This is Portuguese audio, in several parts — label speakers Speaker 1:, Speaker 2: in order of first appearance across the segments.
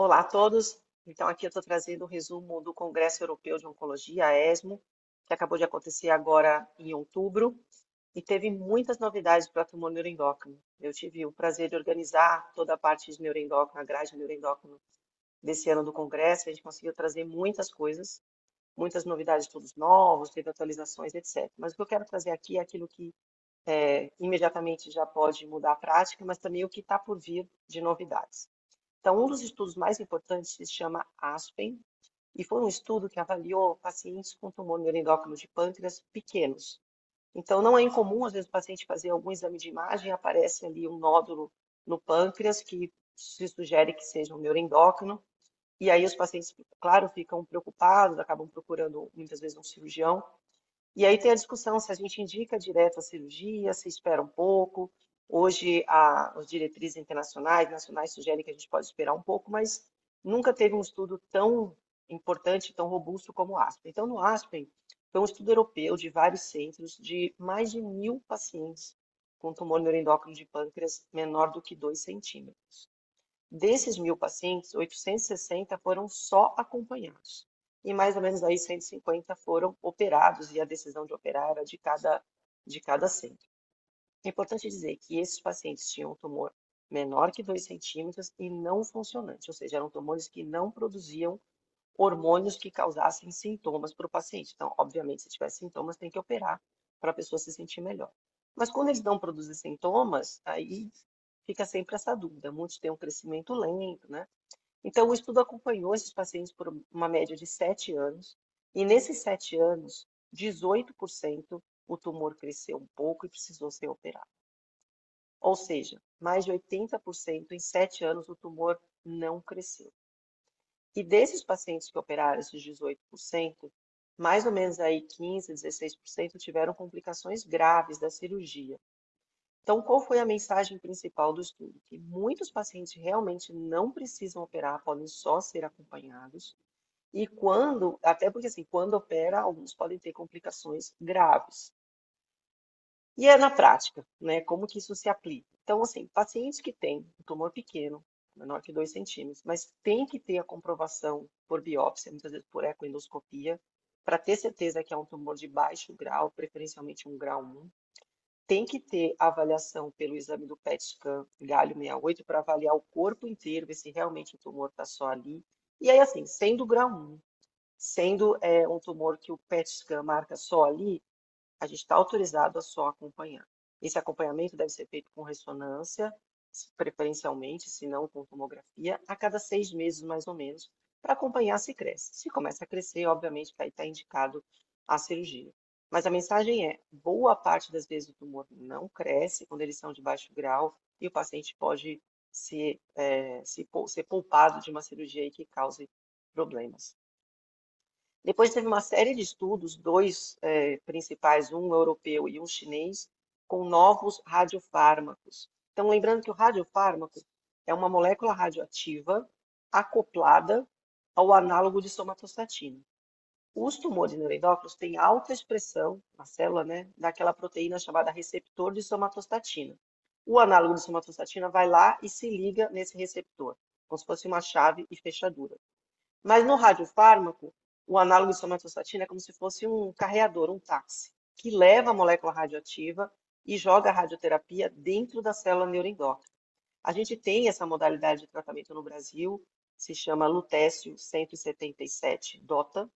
Speaker 1: Olá a todos. Então, aqui eu estou trazendo um resumo do Congresso Europeu de Oncologia, a ESMO, que acabou de acontecer agora em outubro, e teve muitas novidades para tumor neuroendócrino. Eu tive o prazer de organizar toda a parte de neuroendócrino, a grade de neuroendócrino desse ano do Congresso. A gente conseguiu trazer muitas coisas, muitas novidades, todos novos, teve atualizações, etc. Mas o que eu quero trazer aqui é aquilo que imediatamente já pode mudar a prática, mas também o que está por vir de novidades. Então, um dos estudos mais importantes se chama ASPEN, e foi um estudo que avaliou pacientes com tumor neuroendócrino de pâncreas pequenos. Então, não é incomum, às vezes, o paciente fazer algum exame de imagem e aparece ali um nódulo no pâncreas que se sugere que seja um neuroendócrino, e aí os pacientes, claro, ficam preocupados, acabam procurando muitas vezes um cirurgião, e aí tem a discussão se a gente indica direto a cirurgia, se espera um pouco. Hoje, as diretrizes internacionais, nacionais sugerem que a gente pode esperar um pouco, mas nunca teve um estudo tão importante, tão robusto como o ASPEN. Então, no ASPEN, foi um estudo europeu de vários centros, de mais de 1.000 pacientes com tumor neuroendócrino de pâncreas menor do que 2 centímetros. Desses 1.000 pacientes, 860 foram só acompanhados. E mais ou menos aí 150 foram operados, e a decisão de operar era de cada centro. É importante dizer que esses pacientes tinham um tumor menor que 2 centímetros e não funcionante, ou seja, eram tumores que não produziam hormônios que causassem sintomas para o paciente. Então, obviamente, se tiver sintomas, tem que operar para a pessoa se sentir melhor. Mas quando eles não produzem sintomas, aí fica sempre essa dúvida. Muitos têm um crescimento lento, né? Então, o estudo acompanhou esses pacientes por uma média de 7 anos, e nesses 7 anos, 18% o tumor cresceu um pouco e precisou ser operado. Ou seja, mais de 80% em 7 anos o tumor não cresceu. E desses pacientes que operaram, esses 18%, mais ou menos aí 15, 16% tiveram complicações graves da cirurgia. Então, qual foi a mensagem principal do estudo? Que muitos pacientes realmente não precisam operar, podem só ser acompanhados. E quando, até porque assim, quando opera, alguns podem ter complicações graves. E é na prática, né? Como que isso se aplica? Então, assim, pacientes que têm um tumor pequeno, menor que 2 centímetros, mas tem que ter a comprovação por biópsia, muitas vezes por ecoendoscopia, para ter certeza que é um tumor de baixo grau, preferencialmente um grau 1. Tem que ter avaliação pelo exame do PET scan galho 68 para avaliar o corpo inteiro, ver se realmente o tumor está só ali. E aí, assim, sendo grau 1, sendo um tumor que o PET scan marca só ali, a gente está autorizado a só acompanhar. Esse acompanhamento deve ser feito com ressonância, preferencialmente, se não com tomografia, a cada 6 meses, mais ou menos, para acompanhar se cresce. Se começa a crescer, obviamente, que aí está indicado a cirurgia. Mas a mensagem é, boa parte das vezes o tumor não cresce quando eles são de baixo grau e o paciente pode ser poupado de uma cirurgia aí que cause problemas. Depois teve uma série de estudos, dois principais, um europeu e um chinês, com novos radiofármacos. Então, lembrando que o radiofármaco é uma molécula radioativa acoplada ao análogo de somatostatina. Os tumores neuroendócrinos têm alta expressão na célula, né, daquela proteína chamada receptor de somatostatina. O análogo de somatostatina vai lá e se liga nesse receptor, como se fosse uma chave e fechadura. Mas no radiofármaco, o análogo de somatostatina é como se fosse um carreador, um táxi, que leva a molécula radioativa e joga a radioterapia dentro da célula neuroendócrina. A gente tem essa modalidade de tratamento no Brasil, se chama lutécio 177 DOTA,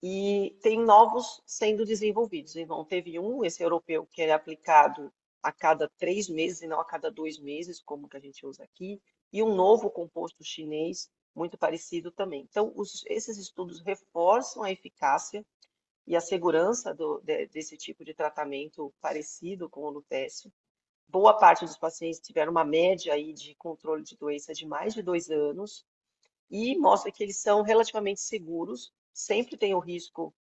Speaker 1: e tem novos sendo desenvolvidos. Então, teve esse europeu, que é aplicado a cada 3 meses e não a cada 2 meses, como que a gente usa aqui, e um novo composto chinês, muito parecido também. Então, esses estudos reforçam a eficácia e a segurança desse tipo de tratamento parecido com o lutécio. Boa parte dos pacientes tiveram uma média aí de controle de doença de mais de 2 anos, e mostra que eles são relativamente seguros. Sempre tem o risco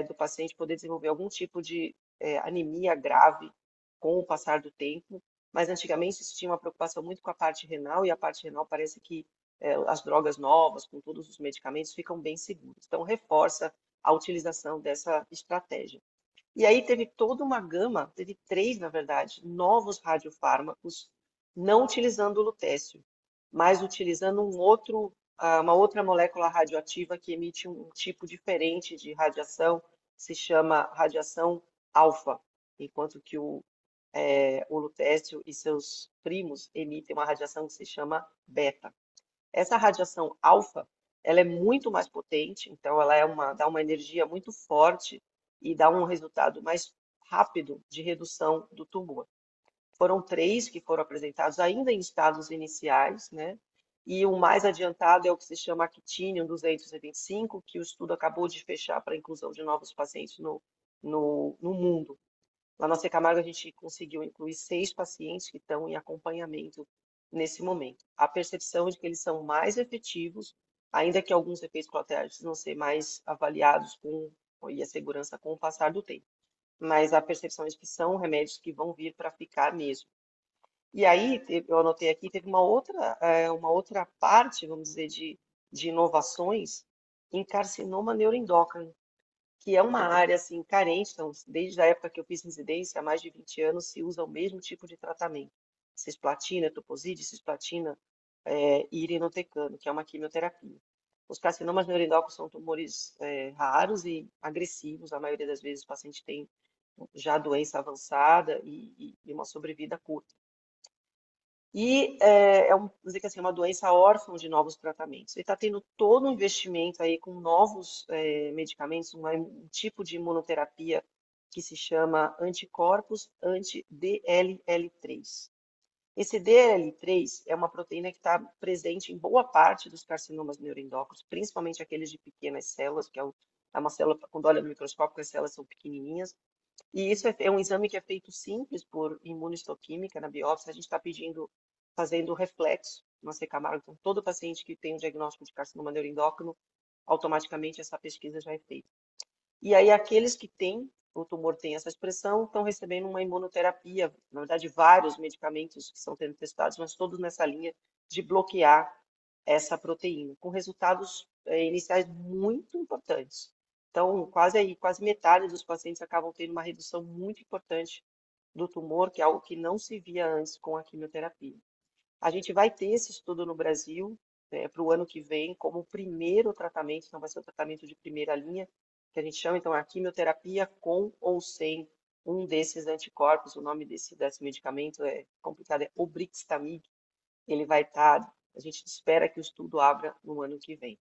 Speaker 1: do paciente poder desenvolver algum tipo de anemia grave com o passar do tempo, mas antigamente se tinha uma preocupação muito com a parte renal, e a parte renal parece que as drogas novas, com todos os medicamentos, ficam bem seguras. Então, reforça a utilização dessa estratégia. E aí teve toda uma gama, teve 3, na verdade, novos radiofármacos não utilizando o lutécio. mas utilizando uma outra molécula radioativa que emite um tipo diferente de radiação, se chama radiação alfa, enquanto que o lutécio e seus primos emitem uma radiação que se chama beta. Essa radiação alfa, ela é muito mais potente, então dá uma energia muito forte e dá um resultado mais rápido de redução do tumor. Foram três que foram apresentados ainda em estados iniciais, né? E o mais adiantado é o que se chama Actinium 225, que o estudo acabou de fechar para a inclusão de novos pacientes no mundo. Lá na Camargo, a gente conseguiu incluir 6 pacientes que estão em acompanhamento nesse momento. A percepção é de que eles são mais efetivos, ainda que alguns efeitos colaterais precisam ser mais avaliados e a segurança com o passar do tempo. Mas a percepção é de que são remédios que vão vir para ficar mesmo. E aí, eu anotei aqui, teve uma outra parte, vamos dizer, de inovações em carcinoma neuroendócrino, que é uma área assim carente, então, desde a época que eu fiz residência, há mais de 20 anos, se usa o mesmo tipo de tratamento. Cisplatina, etoposide, cisplatina e irinotecano, que é uma quimioterapia. Os carcinomas neuroendócrinos são tumores raros e agressivos, a maioria das vezes o paciente tem já doença avançada e uma sobrevida curta. E vamos dizer que assim, é uma doença órfã de novos tratamentos. Ele está tendo todo um investimento aí com novos medicamentos, um tipo de imunoterapia que se chama anticorpos anti-DLL3. Esse DLL3 é uma proteína que está presente em boa parte dos carcinomas neuroendócrinos, principalmente aqueles de pequenas células, que é uma célula, quando olha no microscópio, as células são pequenininhas. E isso é um exame que é feito simples por imunistoquímica na biópsia. A gente está fazendo reflexo no Camargo. Então, todo paciente que tem um diagnóstico de carcinoma neuroendócrino, automaticamente essa pesquisa já é feita. E aí, aqueles que têm, o tumor tem essa expressão, estão recebendo uma imunoterapia, na verdade, vários medicamentos que estão sendo testados, mas todos nessa linha de bloquear essa proteína, com resultados iniciais muito importantes. Então, quase metade dos pacientes acabam tendo uma redução muito importante do tumor, que é algo que não se via antes com a quimioterapia. A gente vai ter esse estudo no Brasil para o ano que vem, como o primeiro tratamento, então vai ser o tratamento de primeira linha, que a gente chama, então, a quimioterapia com ou sem um desses anticorpos. O nome desse medicamento é complicado, é Obrixtamig. Ele vai estar, a gente espera que o estudo abra no ano que vem.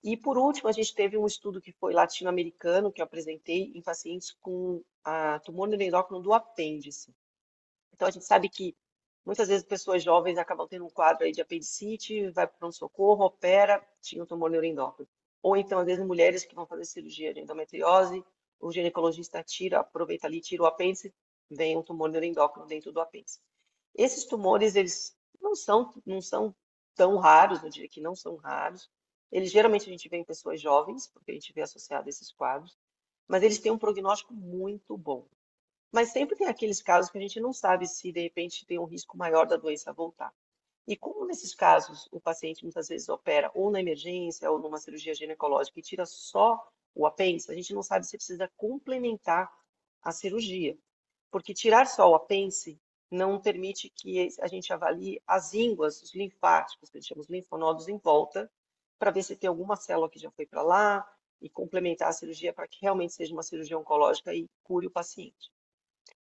Speaker 1: E, por último, a gente teve um estudo que foi latino-americano, que eu apresentei em pacientes com tumor neuroendócrino do apêndice. Então, a gente sabe que muitas vezes pessoas jovens acabam tendo um quadro aí de apendicite, vai para o pronto-socorro, opera, tinha um tumor neuroendócrino. Ou então, às vezes, mulheres que vão fazer cirurgia de endometriose, o ginecologista aproveita ali, tira o apêndice, vem um tumor neuroendócrino dentro do apêndice. Esses tumores, eles não são tão raros, eu diria que não são raros. Eles geralmente a gente vê em pessoas jovens, porque a gente vê associado a esses quadros, mas eles têm um prognóstico muito bom. Mas sempre tem aqueles casos que a gente não sabe se de repente tem um risco maior da doença voltar. E como nesses casos o paciente muitas vezes opera ou na emergência ou numa cirurgia ginecológica e tira só o apêndice, a gente não sabe se precisa complementar a cirurgia. Porque tirar só o apêndice não permite que a gente avalie as ínguas, os linfáticos, que a gente chama os linfonodos em volta, para ver se tem alguma célula que já foi para lá e complementar a cirurgia para que realmente seja uma cirurgia oncológica e cure o paciente.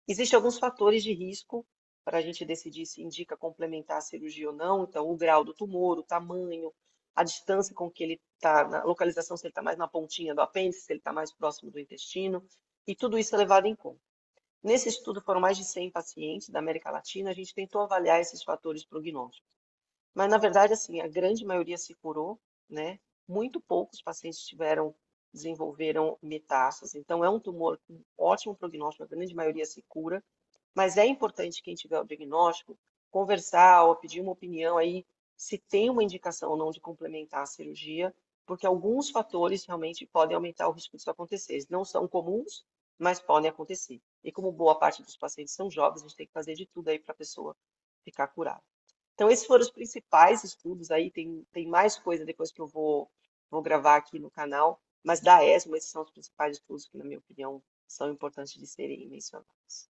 Speaker 1: Existem alguns fatores de risco para a gente decidir se indica complementar a cirurgia ou não. Então, o grau do tumor, o tamanho, a distância com que ele está, na localização, se ele está mais na pontinha do apêndice, se ele está mais próximo do intestino, e tudo isso é levado em conta. Nesse estudo foram mais de 100 pacientes da América Latina, a gente tentou avaliar esses fatores prognósticos. Mas, na verdade, assim, a grande maioria se curou, né? Muito poucos pacientes desenvolveram metástase. Então, é um tumor com ótimo prognóstico, a grande maioria se cura. Mas é importante quem tiver o diagnóstico conversar ou pedir uma opinião aí se tem uma indicação ou não de complementar a cirurgia, porque alguns fatores realmente podem aumentar o risco disso acontecer. Eles não são comuns, mas podem acontecer. E como boa parte dos pacientes são jovens, a gente tem que fazer de tudo aí para a pessoa ficar curada. Então, esses foram os principais estudos aí, tem mais coisa depois que eu vou gravar aqui no canal, mas da ESMO, esses são os principais estudos que, na minha opinião, são importantes de serem mencionados.